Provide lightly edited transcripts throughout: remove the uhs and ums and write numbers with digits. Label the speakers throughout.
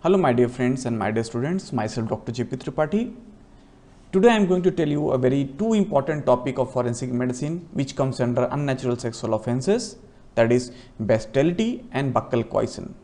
Speaker 1: Hello my dear friends and my dear students, myself Dr. J.P. Tripathi. Today I am going to tell you a very two important topic of forensic medicine which comes under unnatural sexual offences, that is bestiality and buccal coition.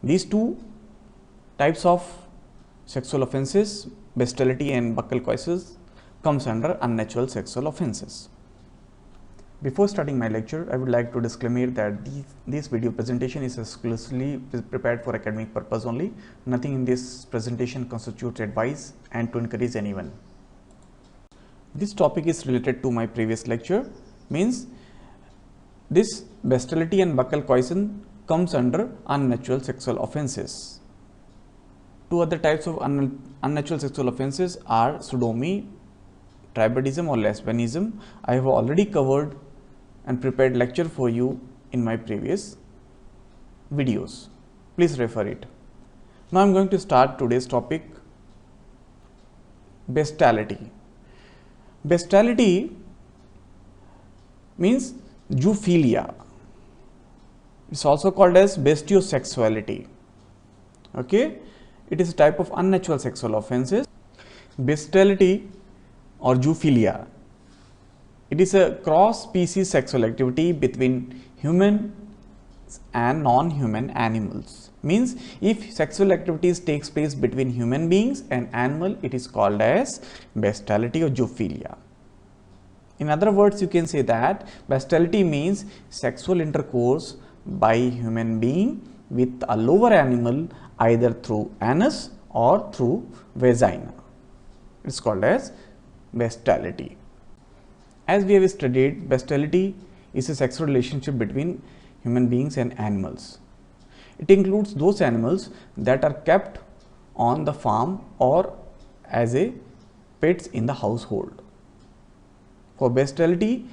Speaker 1: These two types of sexual offences, bestiality and buccal coition, comes under unnatural sexual offences. Before starting my lecture, I would like to disclaimer that this video presentation is exclusively prepared for academic purpose only. Nothing in this presentation constitutes advice and to encourage anyone. This topic is related to my previous lecture, means this bestiality and buccal coition comes under unnatural sexual offences. Two other types of unnatural sexual offences are sodomy, tribadism or lesbianism. I have already covered and prepared lecture for you in my previous videos. Please refer it. Now I am going to start today's topic, bestiality. Bestiality means zoophilia. It's also called as bestiosexuality. Okay, it is a type of unnatural sexual offences. Bestiality or zoophilia, it is a cross-species sexual activity between human and non-human animals. Means if sexual activities takes place between human beings and animal, it is called as bestiality or zoophilia. In other words, you can say that bestiality means sexual intercourse by human being with a lower animal either through anus or through vagina. It is called as bestiality. As we have studied, bestiality is a sexual relationship between human beings and animals. It includes those animals that are kept on the farm or as a pets in the household. For bestiality,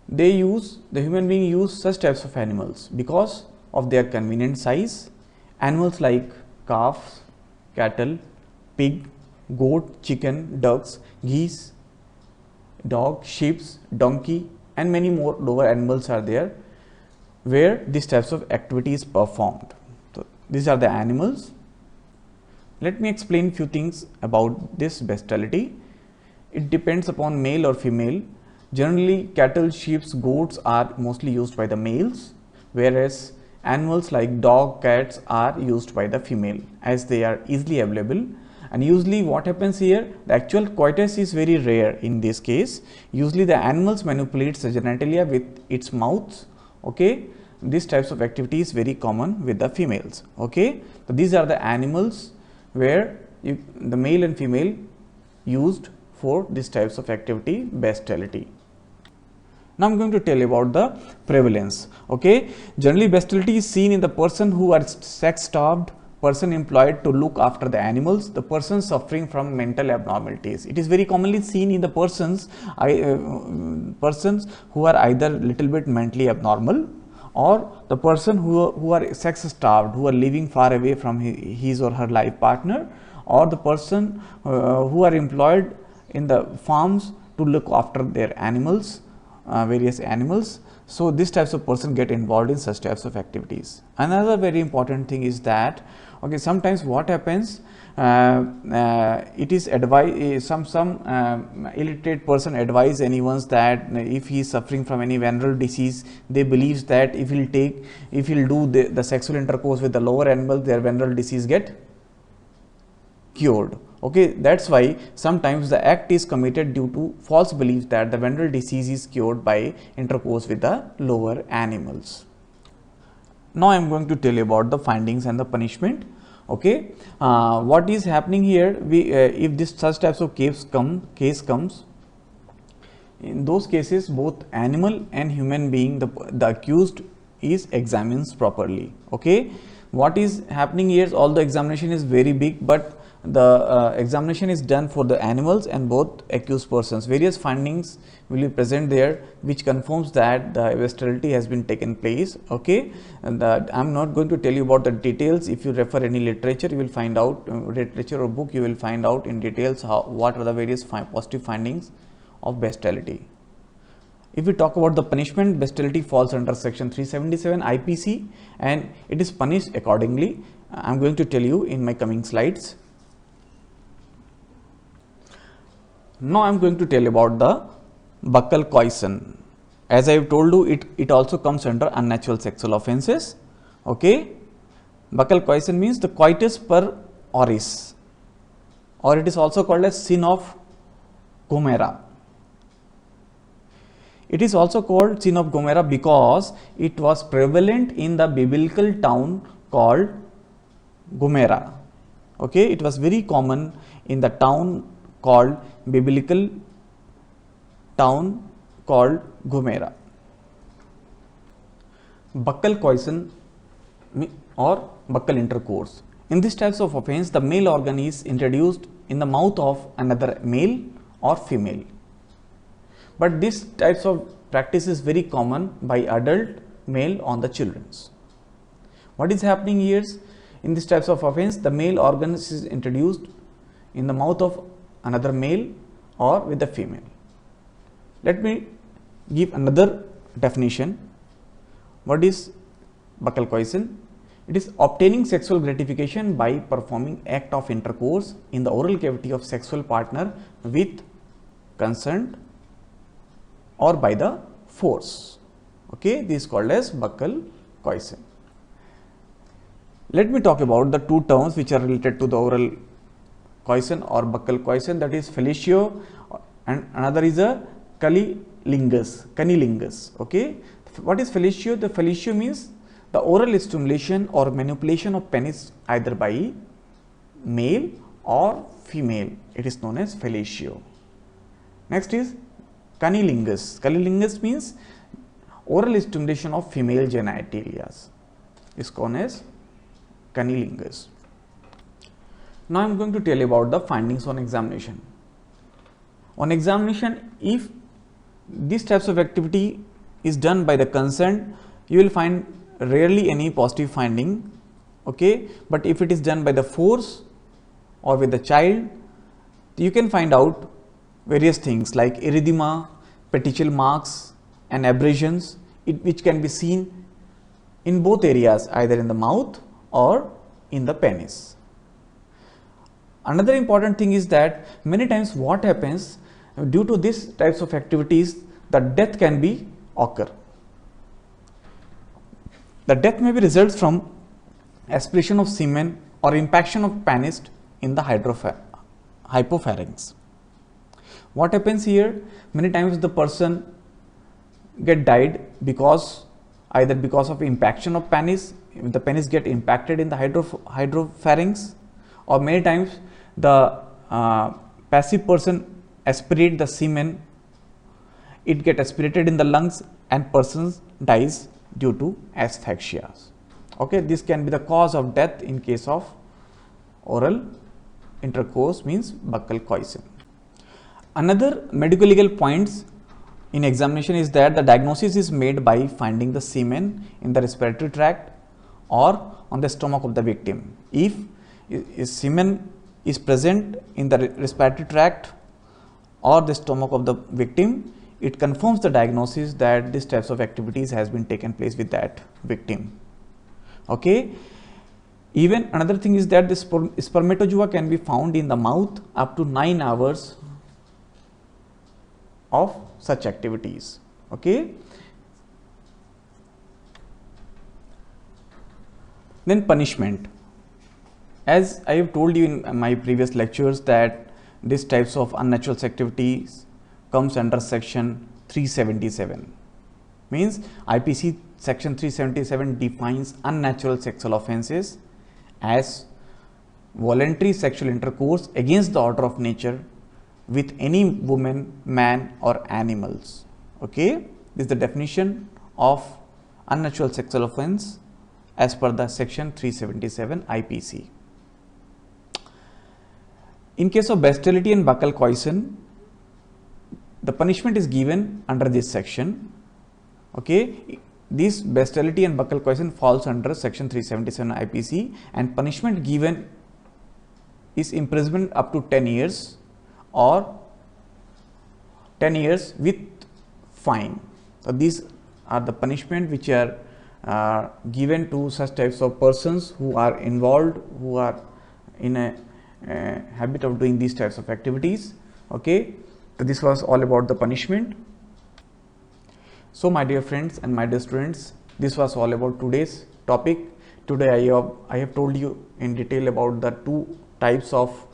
Speaker 1: the human being use such types of animals because of their convenient size. Animals like calves, cattle, pig, goat, chicken, ducks, geese, dog, sheep, donkey and many more lower animals are there where these types of activity is performed. So, these are the animals. Let me explain few things about this bestiality. It depends upon male or female. Generally, cattle, sheep, goats are mostly used by the males, whereas animals like dog, cats are used by the female as they are easily available. And usually what happens here, the actual coitus is very rare in this case. Usually the animals manipulates the genitalia with its mouth. Okay, these types of activity is very common with the females. Okay, so these are the animals where the male and female used for these types of activity, bestiality. Now I am going to tell you about the prevalence. Okay, generally bestiality is seen in the person who are sex starved, person employed to look after the animals, the person suffering from mental abnormalities. It is very commonly seen in the persons who are either little bit mentally abnormal or the person who are sex starved, who are living far away from his or her life partner, or the person who are employed in the farms to look after their animals, various animals. So, these types of person get involved in such types of activities. Another very important thing is that, okay, sometimes what happens, it is advised, some illiterate person advise anyone that if he is suffering from any venereal disease, they believes that if he'll do the sexual intercourse with the lower animal, their venereal disease get cured. Okay, that's why sometimes the act is committed due to false belief that the venereal disease is cured by intercourse with the lower animals. Now I am going to tell you about the findings and the punishment. Okay, what is happening here? If this such types of case comes, in those cases both animal and human being, the accused is examined properly. Okay, what is happening here? Although examination is very big, but the examination is done for the animals and both accused persons. Various findings will be present there which confirms that the bestiality has been taken place. Okay, and I am not going to tell you about the details. If you refer any literature, you will find out literature or book, you will find out in details what are the various positive findings of bestiality. If we talk about the punishment, bestiality falls under section 377 IPC and it is punished accordingly. I am going to tell you in my coming slides. Now I am going to tell about the buccal coition. As I have told you, it also comes under unnatural sexual offences. Okay, buccal coition means the coitus per oris, or it is also called as sin of Gomorrah. It is also called sin of Gomorrah because it was prevalent in the biblical town called Gomorrah. Okay, it was very common in the town called biblical town called Gomorrah. Buccal coition or buccal intercourse. In these types of offence, the male organ is introduced in the mouth of another male or female. But this types of practice is very common by adult male on the children's. What is happening here? In these types of offence, the male organ is introduced in the mouth of another male or with the female. Let me give another definition. What is buccal coition? It is obtaining sexual gratification by performing act of intercourse in the oral cavity of sexual partner with consent or by the force. Okay, this is called as buccal coition. Let me talk about the two terms which are related to the oral coition or buccal coition, that is fellatio and another is a cunnilingus. Okay, what is fellatio? The fellatio means the oral stimulation or manipulation of penis either by male or female. It is known as fellatio. Next is cunnilingus. Cunnilingus means oral stimulation of female genitalia. Is known as cunnilingus. Now I am going to tell you about the findings on examination. On examination, if these types of activity is done by the consent, you will find rarely any positive finding. Okay, but if it is done by the force or with the child, you can find out various things like erythema, petechial marks and abrasions, which can be seen in both areas, either in the mouth or in the penis. Another important thing is that many times what happens due to these types of activities, the death can be occur. The death may be results from aspiration of semen or impaction of penis in the hypopharynx. What happens here? Many times the person get died because either because of impaction of penis, the penis get impacted in the hydropharynx, or many times the passive person aspirate the semen, it get aspirated in the lungs and person dies due to asphyxia. Okay, this can be the cause of death in case of oral intercourse, means buccal coition. Another medical legal points in examination is that the diagnosis is made by finding the semen in the respiratory tract or on the stomach of the victim. If semen is present in the respiratory tract or the stomach of the victim, it confirms the diagnosis that this types of activities has been taken place with that victim. Okay. Even another thing is that the spermatozoa can be found in the mouth up to 9 hours of such activities. Okay. Then punishment. As I have told you in my previous lectures that these types of unnatural activities comes under section 377, means IPC section 377 defines unnatural sexual offences as voluntary sexual intercourse against the order of nature with any woman, man or animals. Okay, this is the definition of unnatural sexual offence as per the section 377 IPC. In case of bestiality and buccal coition, the punishment is given under this section. Okay, this bestiality and buccal coition falls under section 377 IPC, and punishment given is imprisonment up to 10 years or 10 years with fine. So these are the punishment which are given to such types of persons who are involved, who are in a habit of doing these types of activities. Okay, so this was all about the punishment. So my dear friends and my dear students, this was all about today's topic. Today I have told you in detail about the two types of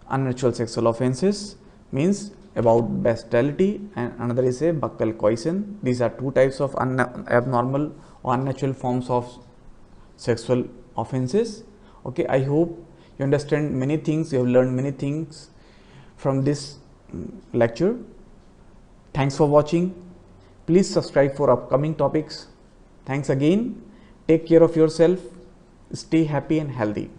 Speaker 1: unnatural sexual offences, means about bestiality and another is a buccal coition. These are two types of abnormal or unnatural forms of sexual offences. Okay, I hope you understand many things, you have learned many things from this lecture. Thanks for watching. Please subscribe for upcoming topics. Thanks again. Take care of yourself. Stay happy and healthy.